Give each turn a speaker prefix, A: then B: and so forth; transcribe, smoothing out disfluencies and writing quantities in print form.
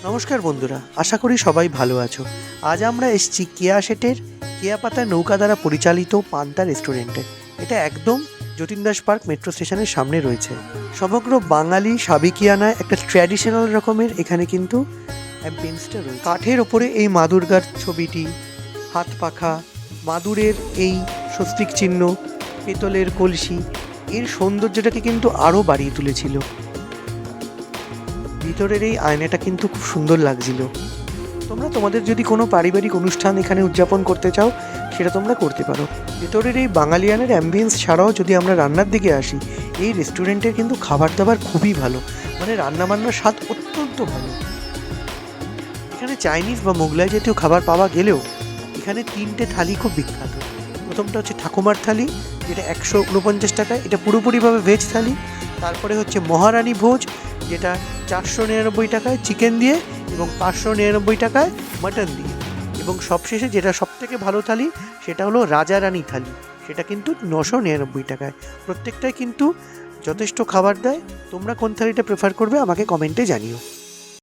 A: নমস্কার বন্ধুরা, আশা করি সবাই ভালো আছো। আজ আমরা এসেছি কেয়া শেটের কেয়াপাতা নৌকা দ্বারা পরিচালিত পান্তা রেস্টুরেন্টে। এটা একদম যতীন দাস পার্ক মেট্রো স্টেশনের সামনে রয়েছে। সমগ্র বাঙালি সাবেকিয়ানায় একটা ট্র্যাডিশনাল রকমের এখানে কিন্তু অ্যাম্বিয়েন্সটা রয়েছে। কাঠের ওপরে এই মা দুর্গার ছবিটি, হাত পাখা, মাদুরের এই স্বস্তিক চিহ্ন, পেতলের কলসি, এর সৌন্দর্যটাকে কিন্তু আরও বাড়িয়ে তুলেছিল। ভিতরের এই আয়নাটা কিন্তু খুব সুন্দর লাগছিল। তোমরা তোমাদের যদি কোনো পারিবারিক অনুষ্ঠান এখানে উদযাপন করতে চাও, সেটা তোমরা করতে পারো। ভেতরের এই বাঙালিয়ানের অ্যাম্বিয়েন্স ছাড়াও যদি আমরা রান্নার দিকে আসি, এই রেস্টুরেন্টের কিন্তু খাবার দাবার খুবই ভালো, মানে রান্নাবান্নার স্বাদ অত্যন্ত ভালো। এখানে চাইনিজ বা মোগলাই জাতীয় খাবার পাওয়া গেলেও এখানে 3টে থালি খুব বিখ্যাত। প্রথমটা হচ্ছে ঠাকুমার থালি, যেটা 149 টাকায়, এটা পুরোপুরিভাবে ভেজ থালি। তারপরে হচ্ছে মহারানী ভোজ, যেটা 499 টাকায় চিকেন দিয়ে এবং 599 টাকায় মাটন দিয়ে। এবং সবশেষে যেটা সবথেকে ভালো থালি, সেটা হলো রাজা রানী থালি, সেটা কিন্তু 999 টাকায়। প্রত্যেকটাই কিন্তু যথেষ্ট খাবার দেয়। তোমরা কোন থালিটা প্রেফার করবে আমাকে কমেন্টে জানিও।